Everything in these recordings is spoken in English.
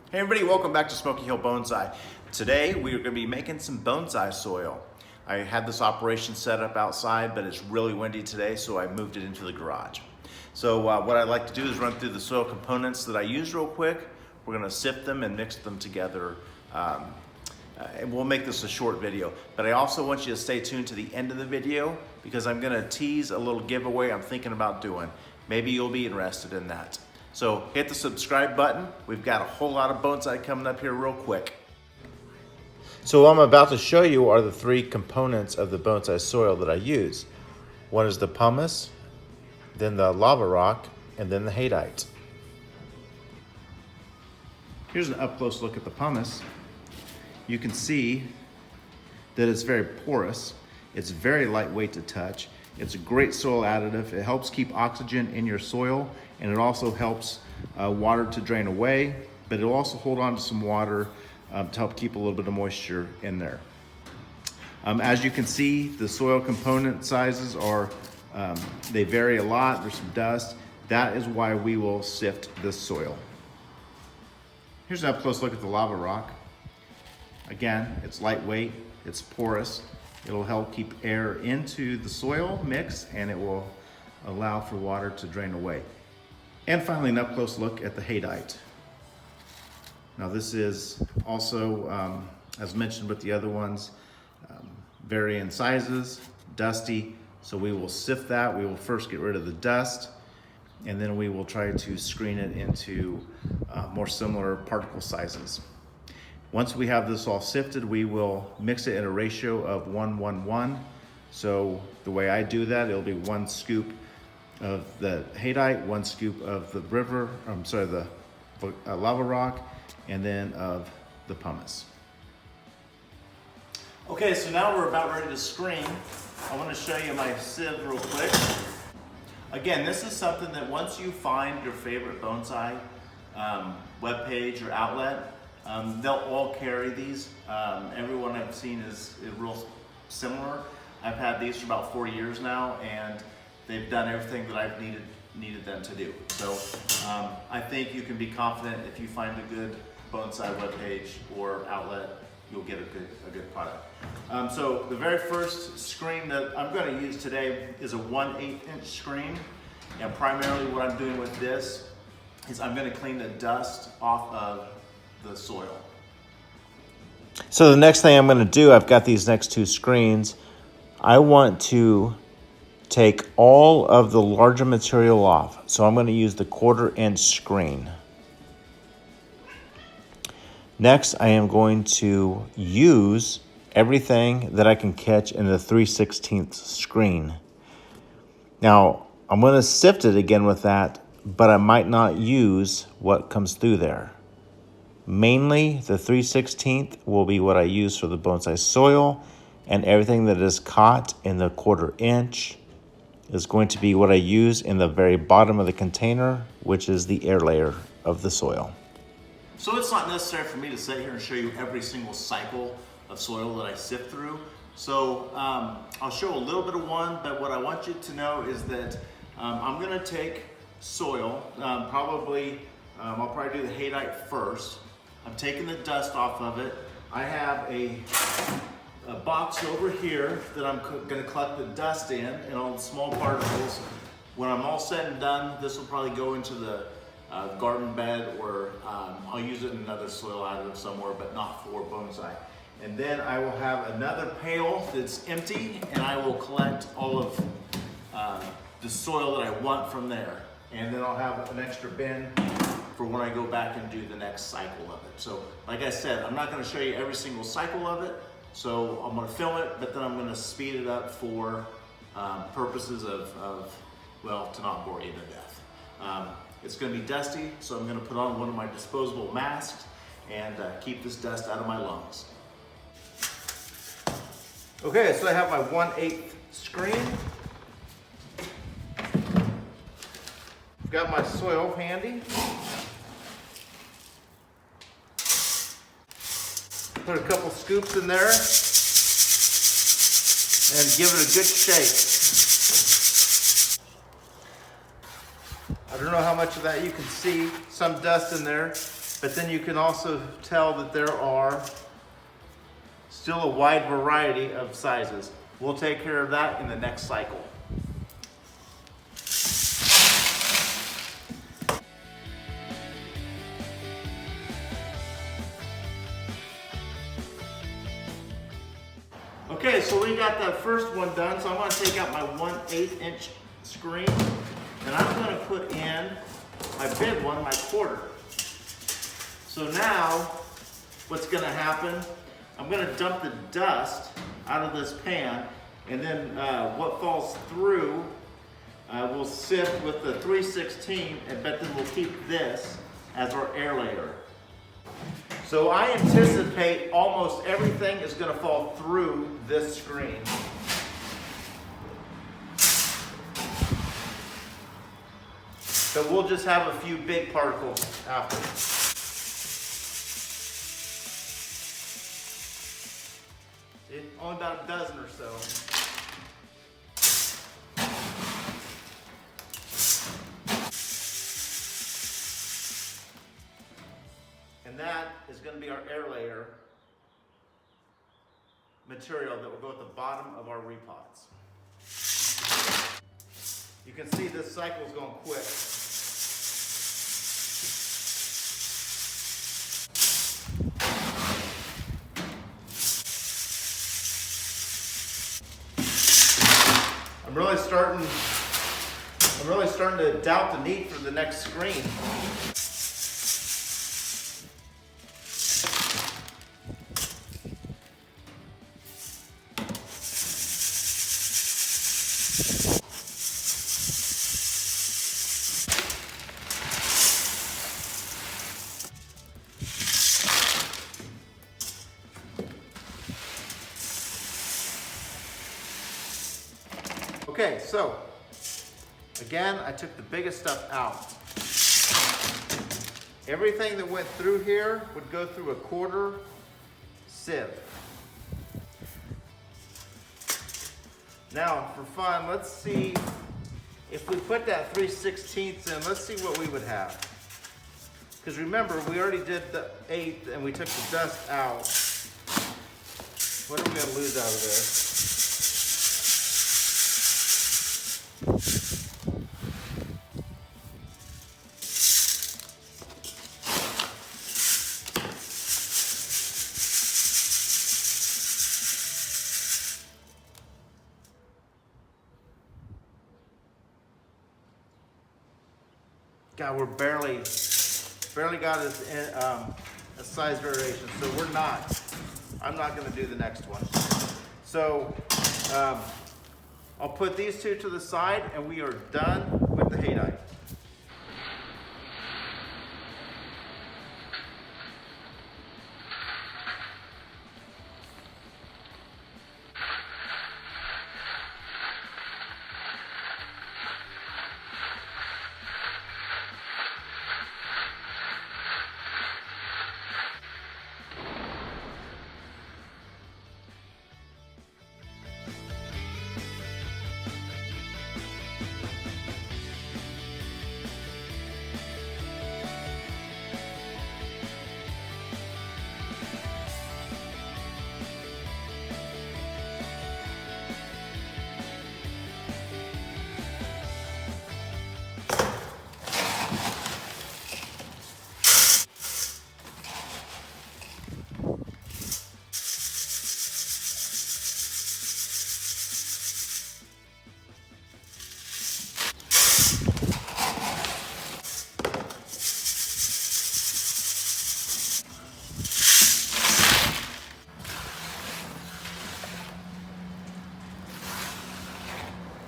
Hey everybody, welcome back to Smoky Hill Bonsai. Today we are going to be making some bonsai soil. I had this operation set up outside, but it's really windy today, so I moved it into the garage. So what I'd like to do is run through the soil components that I use real quick. We're going to sift them and mix them together. And we'll make this a short video, but I also want you to stay tuned to the end of the video because I'm going to tease a little giveaway I'm thinking about doing. Maybe you'll be interested in that. So hit the subscribe button. We've got a whole lot of bonsai coming up here real quick. So what I'm about to show you are the three components of the bonsai soil that I use. One is the pumice, then the lava rock, and then the haydite. Here's an up-close look at the pumice. You can see that it's very porous. It's very lightweight to touch. It's a great soil additive. It helps keep oxygen in your soil, and it also helps water to drain away, but it'll also hold on to some water to help keep a little bit of moisture in there. As you can see, the soil component sizes are, they vary a lot. There's some dust. That is why we will sift this soil. Here's an up-close look at the lava rock. Again, it's lightweight, it's porous. It'll help keep air into the soil mix, and it will allow for water to drain away. And finally, an up-close look at the haydite. Now this is also, as mentioned with the other ones, vary in sizes, dusty, so we will sift that. We will first get rid of the dust, and then we will try to screen it into more similar particle sizes. Once we have this all sifted, we will mix it in a ratio of 1:1:1. So the way I do that, it'll be 1 scoop of the haydite, 1 scoop of the lava rock, and then of the pumice. Okay, so now we're about ready to screen. I want to show you my sieve real quick. Again, this is something that once you find your favorite bonsai webpage or outlet, they'll all carry these. Everyone I've seen is real similar. I've had these for about 4 years now, and they've done everything that I've needed them to do. So I think you can be confident if you find a good bonsai webpage or outlet, you'll get a good product. So the very first screen that I'm going to use today is a 1/8 inch screen, and primarily what I'm doing with this is I'm going to clean the dust off of the soil. So the next thing I'm going to do, I've got these next two screens. I want to take all of the larger material off. So I'm going to use the 1/4 inch screen. Next, I am going to use everything that I can catch in the 3/16 screen. Now, I'm going to sift it again with that, but I might not use what comes through there. Mainly, the 3/16 will be what I use for the bonsai soil, and everything that is caught in the 1/4 inch is going to be what I use in the very bottom of the container, which is the air layer of the soil. So it's not necessary for me to sit here and show you every single cycle of soil that I sift through. So I'll show a little bit of one, but what I want you to know is that I'm gonna take soil, I'll probably do the haydite first. I'm taking the dust off of it. I have a box over here that I'm gonna collect the dust in and all the small particles. When I'm all said and done, this will probably go into the garden bed, or I'll use it in another soil additive somewhere, but not for bonsai. And then I will have another pail that's empty, and I will collect all of the soil that I want from there. And then I'll have an extra bin for when I go back and do the next cycle of it. So like I said, I'm not going to show you every single cycle of it. So I'm going to film it, but then I'm going to speed it up for purposes of, well, to not bore you to death. It's going to be dusty, so I'm going to put on one of my disposable masks and keep this dust out of my lungs. Okay, so I have my 1/8 screen. I've got my soil handy. Put a couple scoops in there and give it a good shake. I don't know how much of that you can see, some dust in there. But then you can also tell that there are still a wide variety of sizes. We'll take care of that in the next cycle. Okay, so we got that first one done, so I'm going to take out my 1/8 inch screen, and I'm going to put in my big one, my 1/4. So now, what's going to happen, I'm going to dump the dust out of this pan, and then what falls through we'll sift with the 3/16, but then we'll keep this as our air layer. So I anticipate almost everything is going to fall through this screen. But we'll just have a few big particles after. Only about a dozen or so. And that is going to be our air layer material that will go at the bottom of our repots. You can see this cycle is going quick. I'm really starting to doubt the need for the next screen. Okay, so again, I took the biggest stuff out. Everything that went through here would go through a 1/4 sieve. Now, for fun, let's see if we put that 3/16 in, let's see what we would have. Because remember, we already did the 1/8 and we took the dust out. What are we going to lose out of this? God, we're barely got a size variation, so I'm not going to do the next one. So I'll put these two to the side and we are done with the haydite.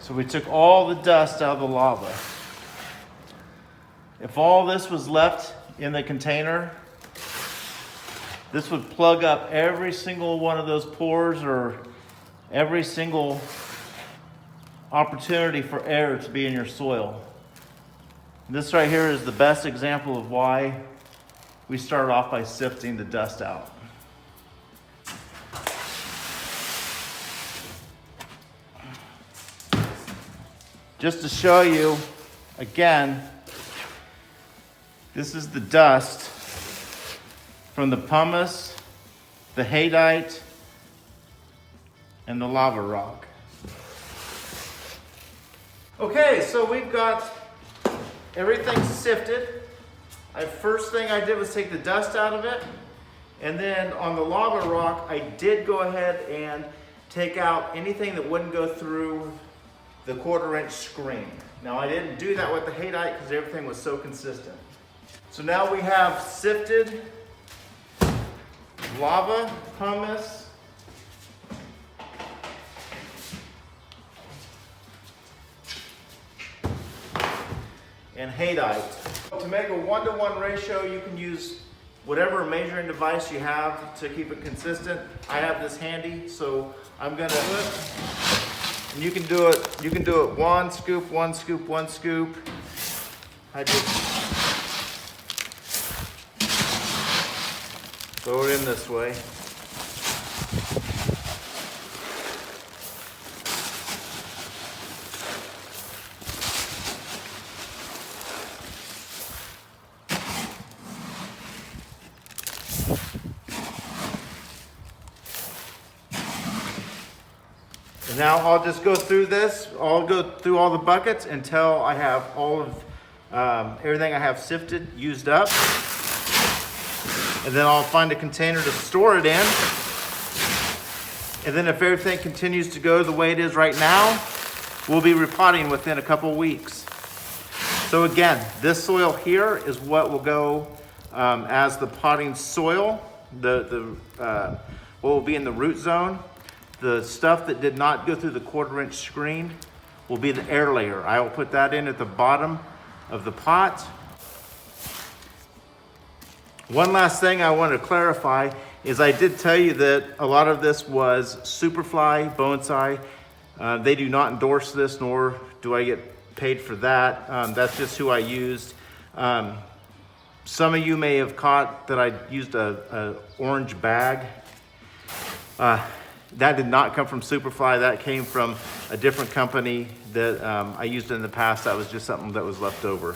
So we took all the dust out of the lava. If all this was left in the container, this would plug up every single one of those pores or every single opportunity for air to be in your soil. This right here is the best example of why we start off by sifting the dust out. Just to show you, again, this is the dust from the pumice, the haydite, and the lava rock. Okay, so we've got everything sifted. First thing I did was take the dust out of it. And then on the lava rock, I did go ahead and take out anything that wouldn't go through the 1/4-inch screen. Now I didn't do that with the haydite because everything was so consistent. So now we have sifted lava, pumice, and haydite. To make a 1-to-1 ratio, you can use whatever measuring device you have to keep it consistent. I have this handy, so I'm gonna do it. And you can do it 1 scoop, 1 scoop, 1 scoop. I just throw it in this way. And now I'll just go through this. I'll go through all the buckets until I have all of everything I have sifted used up. And then I'll find a container to store it in. And then if everything continues to go the way it is right now, we'll be repotting within a couple weeks. So again, this soil here is what will go as the potting soil, what will be in the root zone. The stuff that did not go through the 1/4-inch screen will be the air layer. I will put that in at the bottom of the pot. One last thing I want to clarify is I did tell you that a lot of this was Superfly, Bonsai. They do not endorse this, nor do I get paid for that. That's just who I used. Some of you may have caught that I used a orange bag. That did not come from Superfly. That came from a different company that I used in the past. That was just something that was left over.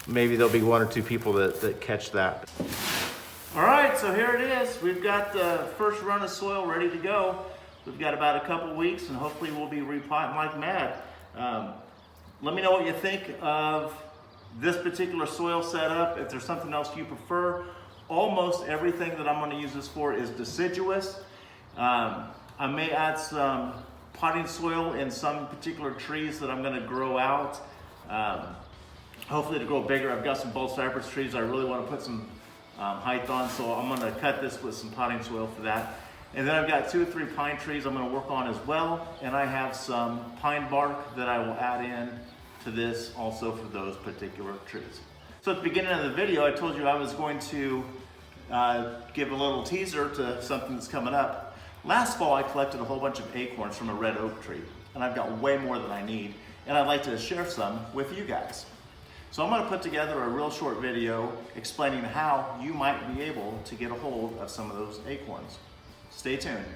Maybe there'll be 1 or 2 people that catch that. All right, so here it is. We've got the first run of soil ready to go. We've got about a couple weeks, and hopefully we'll be repotting like mad. Let me know what you think of this particular soil setup. If there's something else you prefer. Almost everything that I'm going to use this for is deciduous. I may add some potting soil in some particular trees that I'm going to grow out. Hopefully to grow bigger. I've got some bulb cypress trees I really want to put some height on, so I'm going to cut this with some potting soil for that. And then I've got 2 or 3 pine trees I'm going to work on as well, and I have some pine bark that I will add in to this also for those particular trees. So at the beginning of the video, I told you I was going to give a little teaser to something that's coming up. Last fall, I collected a whole bunch of acorns from a red oak tree, and I've got way more than I need, and I'd like to share some with you guys. So I'm going to put together a real short video explaining how you might be able to get a hold of some of those acorns. Stay tuned.